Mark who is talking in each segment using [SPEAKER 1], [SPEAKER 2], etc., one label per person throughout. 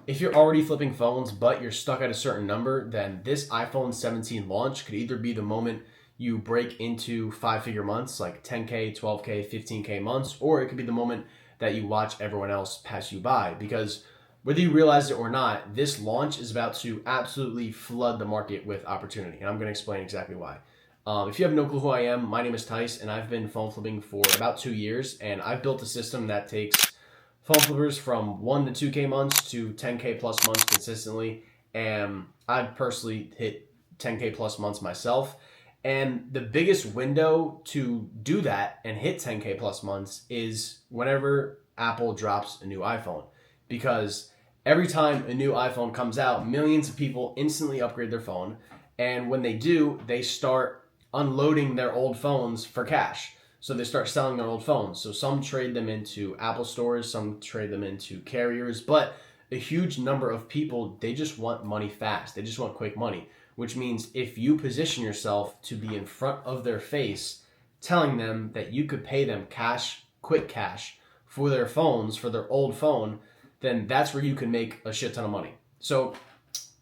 [SPEAKER 1] if you're already flipping phones, but you're stuck at a certain number, then this iPhone 17 launch could either be the moment you break into 5-figure months, like 10K, 12K, 15K months, or it could be the moment that you watch everyone else pass you by. Because whether you realize it or not, this launch is about to absolutely flood the market with opportunity. And I'm going to explain exactly why. If you have no clue who I am, my name is Tice, and I've been phone flipping for about 2 years. And I've built a system that takes phone flippers from 1 to 2K months to 10K plus months consistently. And I've personally hit 10K plus months myself. And the biggest window to do that and hit 10K plus months is whenever Apple drops a new iPhone. Because every time a new iPhone comes out, millions of people instantly upgrade their phone. And when they do, they start unloading their old phones for cash. So they start selling their old phones. So some trade them into Apple stores, some trade them into carriers, but a huge number of people, they just want money fast. They just want quick money, which means if you position yourself to be in front of their face, telling them that you could pay them cash, quick cash for their phones, for their old phone, then that's where you can make a shit ton of money. So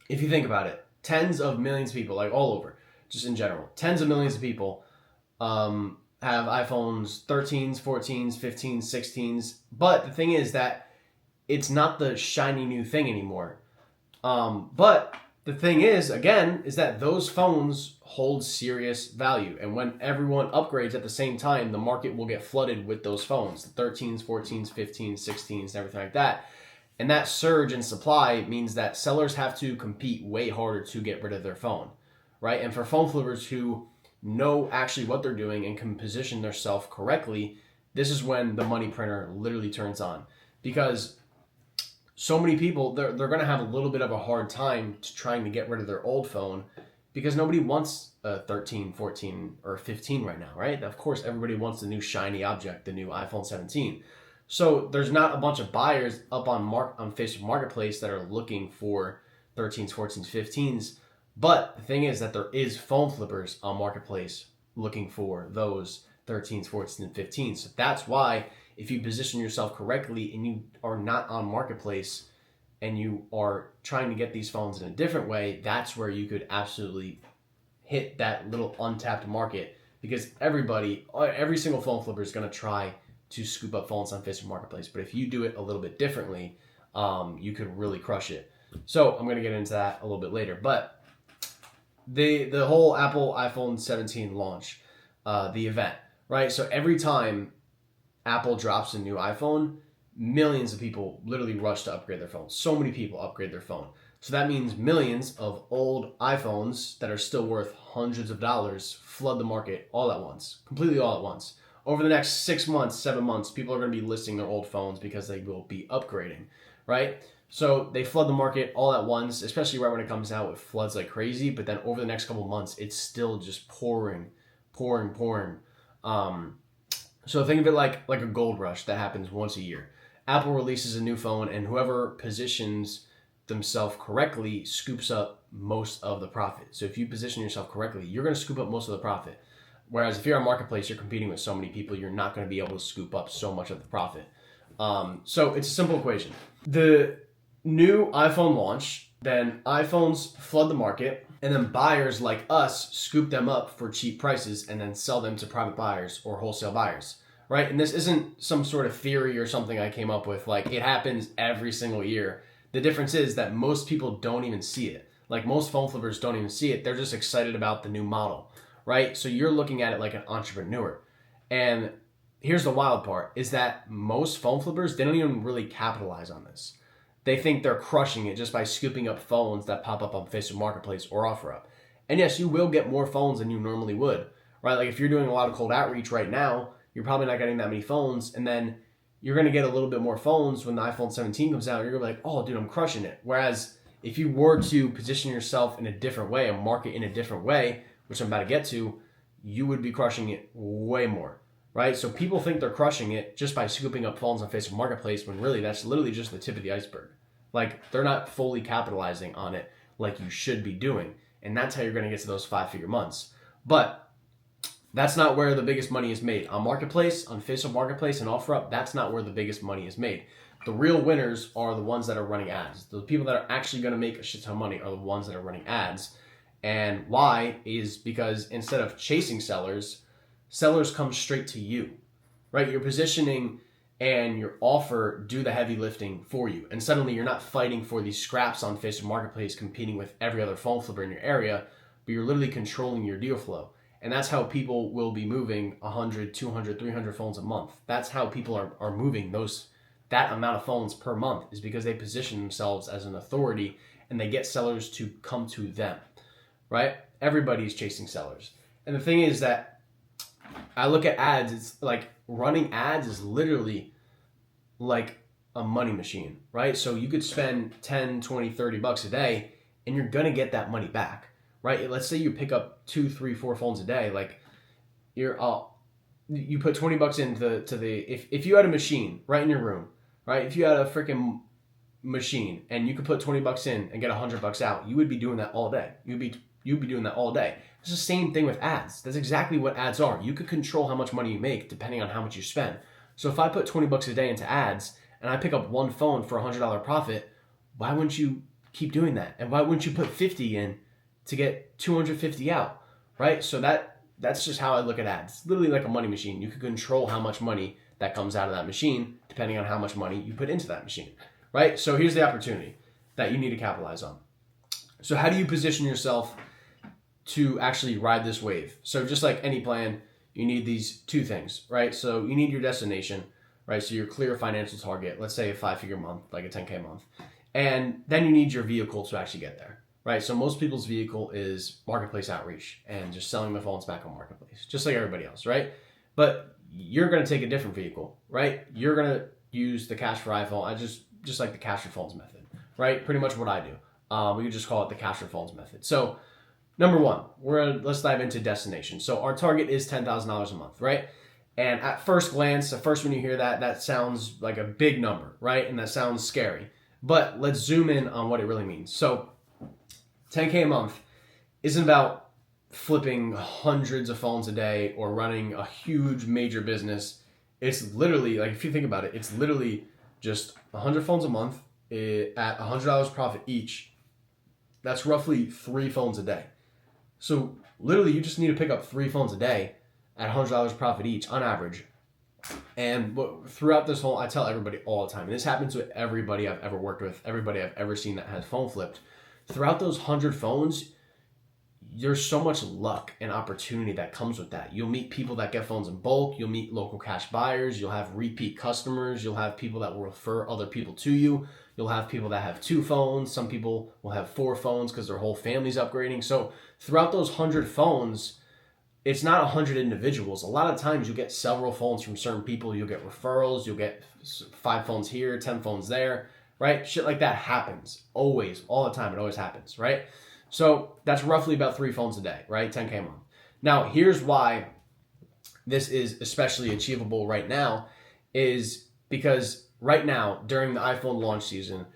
[SPEAKER 1] if you think about it, tens of millions of people, like all over, just in general, tens of millions of people have iPhones 13s, 14s, 15s, 16s. But the thing is that it's not the shiny new thing anymore. But the thing is, again, is that those phones hold serious value. And when everyone upgrades at the same time, the market will get flooded with those phones, the 13s, 14s, 15s, 16s, and everything like that. And that surge in supply means that sellers have to compete way harder to get rid of their phone, right? And for phone flippers who know actually what they're doing and can position themselves correctly, this is when the money printer literally turns on. Because so many people, they're going to have a little bit of a hard time trying to get rid of their old phone because nobody wants a 13, 14, or 15 right now, right? Of course, everybody wants the new shiny object, the new iPhone 17. So there's not a bunch of buyers up on Facebook Marketplace that are looking for 13s, 14s, 15s. But the thing is that there is phone flippers on Marketplace looking for those 13s, 14s, and 15s. So that's why if you position yourself correctly and you are not on Marketplace and you are trying to get these phones in a different way, that's where you could absolutely hit that little untapped market, because every single phone flipper is going to try to scoop up phones on Facebook Marketplace. But if you do it a little bit differently, you could really crush it. So I'm going to get into that a little bit later. But the whole Apple iPhone 17 launch, the event, right? So every time Apple drops a new iPhone, millions of people literally rush to upgrade their phone. So many people upgrade their phone. So that means millions of old iPhones that are still worth hundreds of dollars flood the market all at once, completely all at once. Over the next 6 months, 7 months, people are going to be listing their old phones because they will be upgrading, right? So they flood the market all at once, especially right when it comes out, it floods like crazy. But then over the next couple months, it's still just pouring. So think of it like a gold rush that happens once a year. Apple releases a new phone, and whoever positions themselves correctly scoops up most of the profit. So if you position yourself correctly, you're going to scoop up most of the profit. Whereas if you're on Marketplace, you're competing with so many people, you're not going to be able to scoop up so much of the profit. So it's a simple equation. The new iPhone launch, then iPhones flood the market, and then buyers like us scoop them up for cheap prices and then sell them to private buyers or wholesale buyers, right? And this isn't some sort of theory or something I came up with. Like, it happens every single year. The difference is that most people don't even see it. Like, most phone flippers don't even see it. They're just excited about the new model, right? So you're looking at it like an entrepreneur. And here's the wild part, is that most phone flippers, they don't even really capitalize on this. They think they're crushing it just by scooping up phones that pop up on Facebook Marketplace or OfferUp. And yes, you will get more phones than you normally would, right? Like if you're doing a lot of cold outreach right now, you're probably not getting that many phones. And then you're going to get a little bit more phones when the iPhone 17 comes out. You're going to be like, oh, dude, I'm crushing it. Whereas if you were to position yourself in a different way, a market in a different way, which I'm about to get to, you would be crushing it way more, right? So people think they're crushing it just by scooping up phones on Facebook Marketplace, when really that's literally just the tip of the iceberg. Like, they're not fully capitalizing on it like you should be doing. And that's how you're going to get to those 5-figure months. But that's not where the biggest money is made. On Marketplace, on Facebook Marketplace and OfferUp, that's not where the biggest money is made. The real winners are the ones that are running ads. The people that are actually going to make a shit ton of money are the ones that are running ads. And why is because instead of chasing sellers, sellers come straight to you, right? Your positioning and your offer do the heavy lifting for you. And suddenly you're not fighting for these scraps on Facebook Marketplace competing with every other phone flipper in your area, but you're literally controlling your deal flow. And that's how people will be moving 100, 200, 300 phones a month. That's how people are moving that amount of phones per month, is because they position themselves as an authority and they get sellers to come to them, right? Everybody's chasing sellers. And the thing is that I look at ads, it's like running ads is literally like a money machine, right? So you could spend 10, 20, 30 bucks a day and you're going to get that money back, right? Let's say you pick up 2, 3, 4 phones a day. Like you put 20 bucks into if you had a machine right in your room, right? If you had a freaking machine and you could put 20 bucks in and get 100 bucks out, you would be doing that all day. You'd be doing that all day. It's the same thing with ads. That's exactly what ads are. You could control how much money you make depending on how much you spend. So if I put 20 bucks a day into ads and I pick up one phone for $100 profit, why wouldn't you keep doing that? And why wouldn't you put 50 in to get 250 out, right? So that's just how I look at ads. It's literally like a money machine. You can control how much money that comes out of that machine depending on how much money you put into that machine, right? So here's the opportunity that you need to capitalize on. So how do you position yourself to actually ride this wave? So just like any plan, you need these two things, right? So you need your destination, right? So your clear financial target, let's say a 5-figure month, like a 10K month. And then you need your vehicle to actually get there, right? So most people's vehicle is marketplace outreach and just selling the phones back on marketplace, just like everybody else, right? But you're going to take a different vehicle, right? You're going to use the cash for iPhone. I just like the cash for phones method, right? Pretty much what I do. We could just call it the cash for phones method. So number one, let's dive into destination. So our target is $10,000 a month, right? And at first glance, when you hear that, that sounds like a big number, right? And that sounds scary. But let's zoom in on what it really means. So 10K a month isn't about flipping hundreds of phones a day or running a huge major business. It's literally, like, if you think about it, it's literally just 100 phones a month at $100 profit each. That's roughly 3 phones a day. So literally you just need to pick up 3 phones a day at $100 profit each on average. And throughout this whole, I tell everybody all the time, and this happens with everybody I've ever worked with, everybody I've ever seen that has phone flipped. Throughout those 100 phones, there's so much luck and opportunity that comes with that. You'll meet people that get phones in bulk. You'll meet local cash buyers. You'll have repeat customers. You'll have people that will refer other people to you. You'll have people that have 2 phones. Some people will have 4 phones because their whole family's upgrading. So throughout those 100 phones, it's not 100 individuals. A lot of times you get several phones from certain people. You'll get referrals. You'll get 5 phones here, 10 phones there, right? Shit like that happens always, all the time. It always happens, right? So that's roughly about 3 phones a day, right? 10K a month. Now, here's why this is especially achievable right now, is because right now, during the iPhone launch season,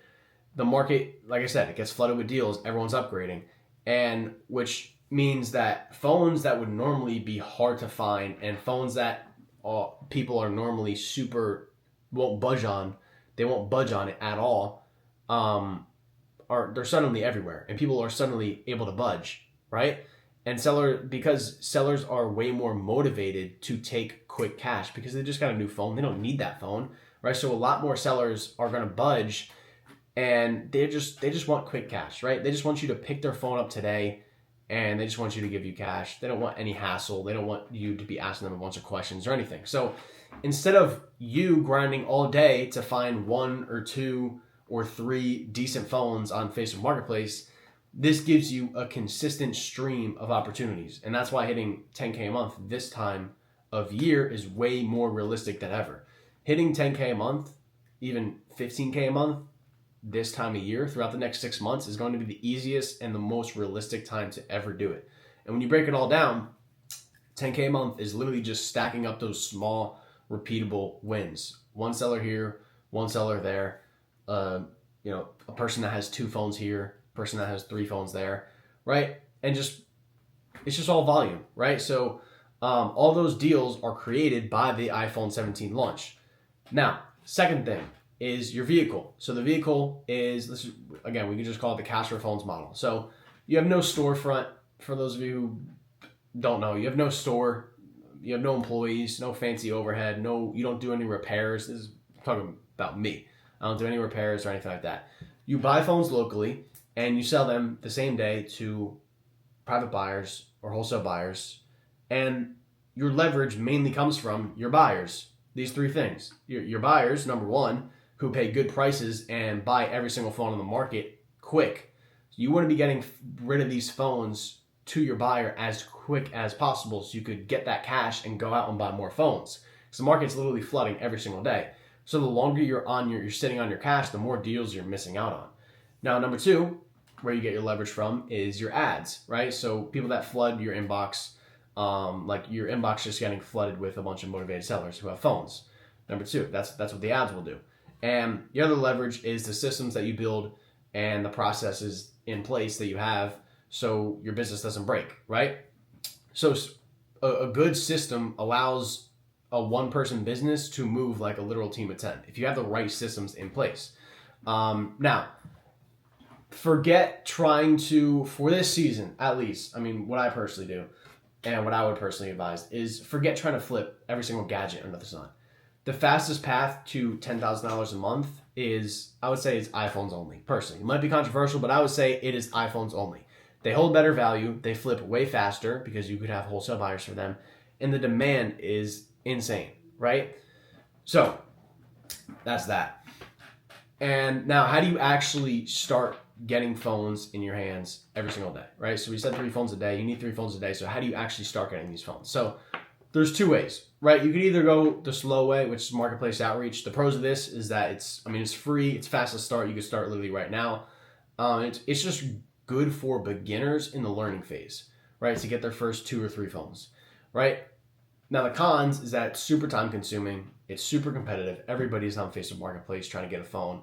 [SPEAKER 1] the market, like I said, it gets flooded with deals. Everyone's upgrading, and which means that phones that would normally be hard to find and phones that people are normally won't budge on it at all, they're suddenly everywhere, and people are suddenly able to budge, right? And because sellers are way more motivated to take quick cash because they just got a new phone. They don't need that phone, right? So a lot more sellers are going to budge, and they just want quick cash, right? They just want you to pick their phone up today, and they just want you to give you cash. They don't want any hassle. They don't want you to be asking them a bunch of questions or anything. So instead of you grinding all day to find 1 or 2 or 3 decent phones on Facebook Marketplace, this gives you a consistent stream of opportunities. And that's why hitting 10K a month this time of year is way more realistic than ever. Hitting 10K a month, even 15K a month this time of year throughout the next 6 months is going to be the easiest and the most realistic time to ever do it. And when you break it all down, 10K a month is literally just stacking up those small, repeatable wins. 1 seller here, 1 seller there. A person that has 2 phones here, person that has 3 phones there, right? And it's just all volume, right? So all those deals are created by the iPhone 17 launch. Now, second thing, is your vehicle. So the vehicle is, again, we can just call it the cash for phones model. So you have no storefront. For those of you who don't know, you have no store, you have no employees, no fancy overhead, you don't do any repairs. This is talking about me. I don't do any repairs or anything like that. You buy phones locally and you sell them the same day to private buyers or wholesale buyers, and your leverage mainly comes from your buyers. These three things. Your buyers, number one, who pay good prices and buy every single phone on the market quick. You want to be getting rid of these phones to your buyer as quick as possible so you could get that cash and go out and buy more phones. So the market's literally flooding every single day. So the longer you're sitting on your cash, the more deals you're missing out on. Now, number two, where you get your leverage from is your ads, right? So people that flood your inbox, like your inbox just getting flooded with a bunch of motivated sellers who have phones. Number two, that's what the ads will do. And the other leverage is the systems that you build and the processes in place that you have so your business doesn't break, right? So a good system allows a one-person business to move like a literal team of 10 if you have the right systems in place. Now, forget trying to, for this season at least, I mean, what I personally do and what I would personally advise is forget trying to flip every single gadget under the sun. The fastest path to $10,000 a month is, I would say, it's iPhones only, personally. It might be controversial, but I would say it is iPhones only. They hold better value, they flip way faster because you could have wholesale buyers for them, and the demand is insane, right? So, that's that. And now, how do you actually start getting phones in your hands every single day, right? So we said 3 phones a day. You need 3 phones a day. So how do you actually start getting these phones? So there's 2 ways, right? You could either go the slow way, which is marketplace outreach. The pros of this is that it's free. It's fast to start. You can start literally right now. It's just good for beginners in the learning phase, right? To get their first 2 or 3 phones, right? Now the cons is that it's super time consuming. It's super competitive. Everybody's on Facebook Marketplace trying to get a phone,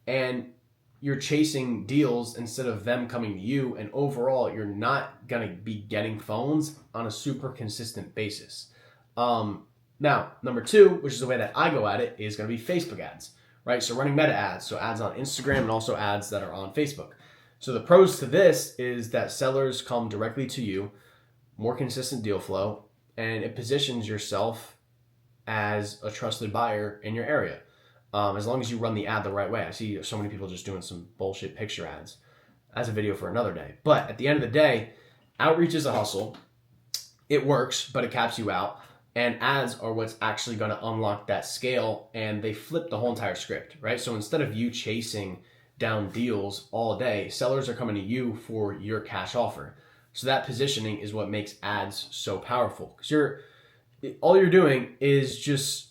[SPEAKER 1] and you're chasing deals instead of them coming to you, and overall you're not going to be getting phones on a super consistent basis. Now, number 2, which is the way that I go at it, is going to be Facebook ads, right? So running meta ads, so ads on Instagram and also ads that are on Facebook. So the pros to this is that sellers come directly to you, more consistent deal flow, and it positions yourself as a trusted buyer in your area. As long as you run the ad the right way. I see so many people just doing some bullshit picture ads. That's a video for another day. But at the end of the day, outreach is a hustle. It works, but it caps you out. And ads are what's actually going to unlock that scale, and they flip the whole entire script, right? So instead of you chasing down deals all day, sellers are coming to you for your cash offer. So that positioning is what makes ads so powerful, because all you're doing is just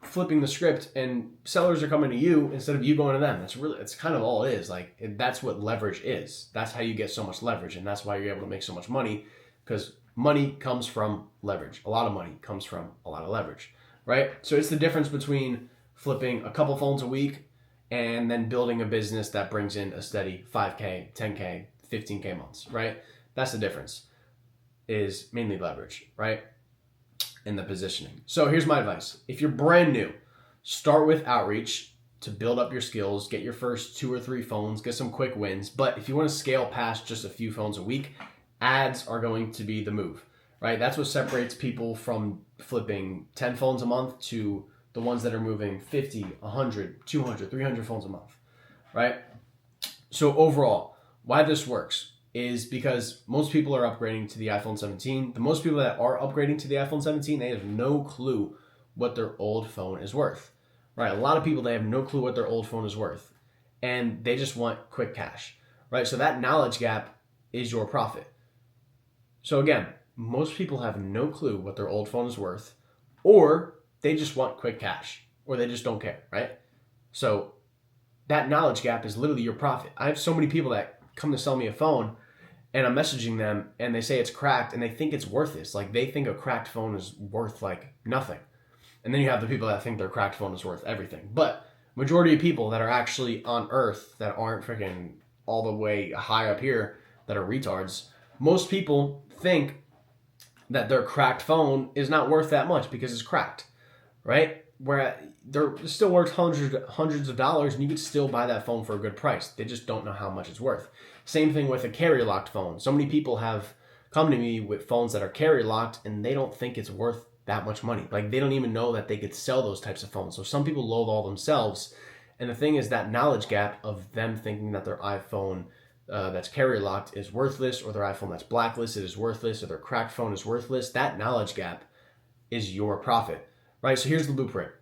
[SPEAKER 1] flipping the script, and sellers are coming to you instead of you going to them. It's kind of all it is. Like, that's what leverage is. That's how you get so much leverage, and that's why you're able to make so much money, because money comes from leverage. A lot of money comes from a lot of leverage, right? So it's the difference between flipping a couple phones a week and then building a business that brings in a steady 5K, 10K, 15K months, right? That's the difference, is mainly leverage, right? In the positioning. So here's my advice. If you're brand new, start with outreach to build up your skills, get your first 2 or 3 phones, get some quick wins. But if you want to scale past just a few phones a week, ads are going to be the move, right? That's what separates people from flipping 10 phones a month to the ones that are moving 50, 100, 200, 300 phones a month, right? So overall, why this works is because most people are upgrading to the iPhone 17. The most people that are upgrading to the iPhone 17, they have no clue what their old phone is worth, right? A lot of people, they have no clue what their old phone is worth, and they just want quick cash, right? So that knowledge gap is your profit. So again, most people have no clue what their old phone is worth, or they just want quick cash, or they just don't care, right? So that knowledge gap is literally your profit. I have so many people that come to sell me a phone, and I'm messaging them, and they say it's cracked, and they think it's worth this. Like, they think a cracked phone is worth, like, nothing. And then you have the people that think their cracked phone is worth everything. But majority of people that are actually on Earth, that aren't freaking all the way high up here, that are retards, most people think that their cracked phone is not worth that much because it's cracked, right? where they're still worth hundreds of dollars, and you could still buy that phone for a good price. They just don't know how much it's worth. Same thing with a carrier locked phone. So many people have come to me with phones that are carrier locked, and they don't think it's worth that much money. Like, they don't even know that they could sell those types of phones. So some people lowball themselves. And the thing is, that knowledge gap of them thinking that their iPhone that's carrier locked is worthless, or their iPhone that's blacklisted is worthless, or their cracked phone is worthless, that knowledge gap is your profit, right? So here's the blueprint.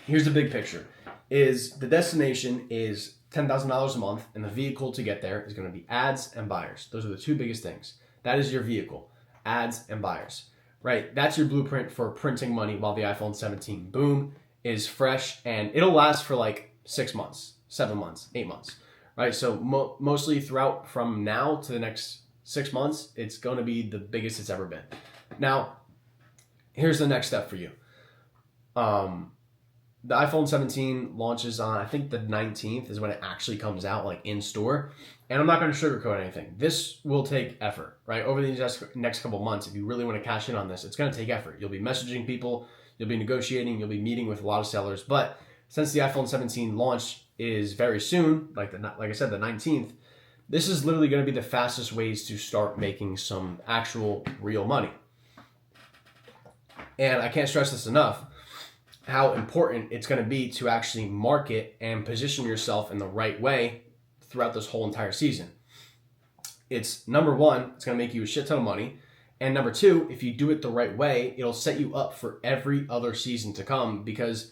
[SPEAKER 1] Here's the big picture. Is the destination is $10,000 a month, and the vehicle to get there is going to be ads and buyers. Those are the two biggest things. That is your vehicle, ads and buyers, right? That's your blueprint for printing money while the iPhone 17, boom, is fresh, and it'll last for like 6 months, 7 months, 8 months, right? So mostly throughout from now to the next 6 months, it's going to be the biggest it's ever been. Now, here's the next step for you. The iPhone 17 launches on, I think the 19th is when it actually comes out, like in store. And I'm not going to sugarcoat anything. This will take effort, right? Over the next couple months, if you really want to cash in on this, it's going to take effort. You'll be messaging people, you'll be negotiating, you'll be meeting with a lot of sellers. But since the iPhone 17 launch is very soon, like I said, the 19th, this is literally going to be the fastest ways to start making some actual real money. And I can't stress this enough, how important it's going to be to actually market and position yourself in the right way throughout this whole entire season. It's number one, it's going to make you a shit ton of money. And number two, if you do it the right way, it'll set you up for every other season to come, because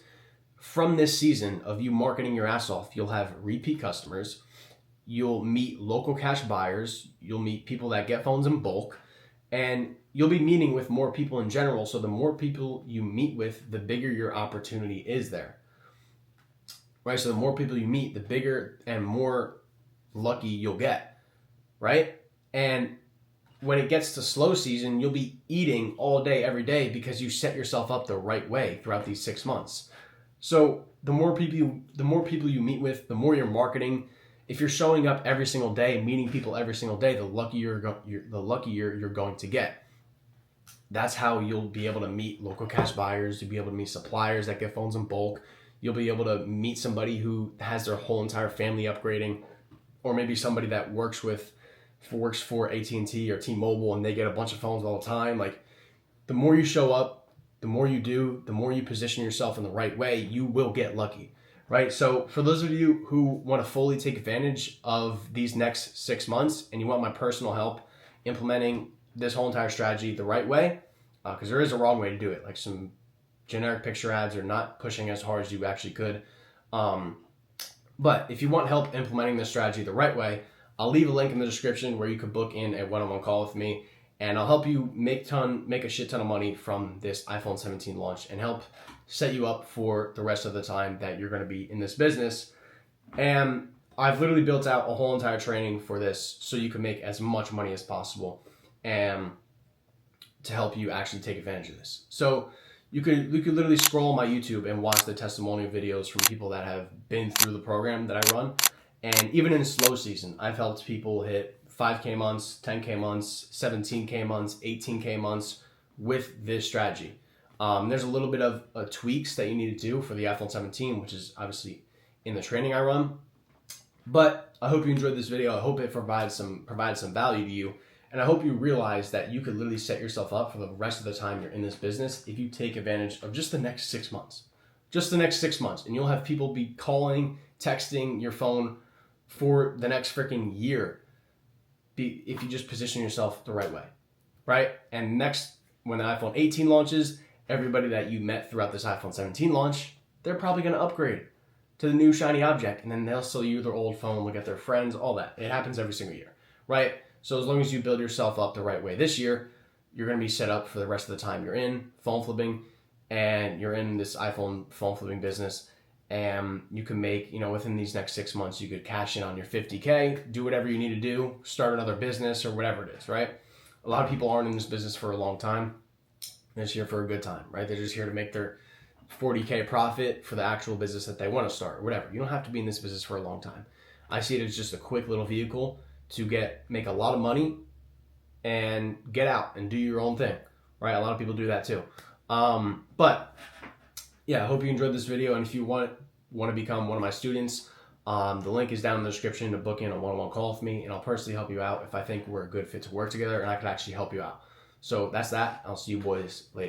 [SPEAKER 1] from this season of you marketing your ass off, you'll have repeat customers, you'll meet local cash buyers, you'll meet people that get phones in bulk, and you'll be meeting with more people in general. So the more people you meet with, the bigger your opportunity is there, right? So the more people you meet, the bigger and more lucky you'll get, right? And when it gets to slow season, you'll be eating all day, every day, because you set yourself up the right way throughout these 6 months. So the more people you meet with, the more you're marketing. If you're showing up every single day, meeting people every single day, the luckier you're going to get. That's how you'll be able to meet local cash buyers. You'll be able to meet suppliers that get phones in bulk. You'll be able to meet somebody who has their whole entire family upgrading, or maybe somebody that works for AT&T or T-Mobile, and they get a bunch of phones all the time. Like, the more you show up, the more you do, the more you position yourself in the right way, you will get lucky, right? So for those of you who want to fully take advantage of these next 6 months, and you want my personal help implementing this whole entire strategy the right way, because there is a wrong way to do it. Like, some generic picture ads are not pushing as hard as you actually could. But if you want help implementing this strategy the right way, I'll leave a link in the description where you could book in a one-on-one call with me, and I'll help you make a shit ton of money from this iPhone 17 launch, and help set you up for the rest of the time that you're going to be in this business. And I've literally built out a whole entire training for this so you can make as much money as possible, and to help you actually take advantage of this. So you could literally scroll my YouTube and watch the testimonial videos from people that have been through the program that I run. And even in slow season, I've helped people hit 5K months, 10K months, 17K months, 18K months with this strategy. There's a little bit of tweaks that you need to do for the iPhone 17, which is obviously in the training I run. But I hope you enjoyed this video. I hope it provided some value to you. And I hope you realize that you could literally set yourself up for the rest of the time you're in this business if you take advantage of just the next 6 months. Just the next 6 months. And you'll have people be calling, texting your phone for the next freaking year if you just position yourself the right way, right? And next, when the iPhone 18 launches, everybody that you met throughout this iPhone 17 launch, they're probably going to upgrade to the new shiny object, and then they'll sell you their old phone, look at their friends, all that. It happens every single year, right? So as long as you build yourself up the right way this year, you're going to be set up for the rest of the time you're in phone flipping, and you're in this iPhone phone flipping business. And you can make, within these next 6 months, you could cash in on your 50K, do whatever you need to do, start another business or whatever it is, right? A lot of people aren't in this business for a long time. They're just here for a good time, right? They're just here to make their 40K profit for the actual business that they want to start or whatever. You don't have to be in this business for a long time. I see it as just a quick little vehicle to make a lot of money and get out and do your own thing, right? A lot of people do that too. But yeah, I hope you enjoyed this video. And if you want to become one of my students, the link is down in the description to book in a one-on-one call with me, and I'll personally help you out if I think we're a good fit to work together and I could actually help you out. So that's that. I'll see you boys later.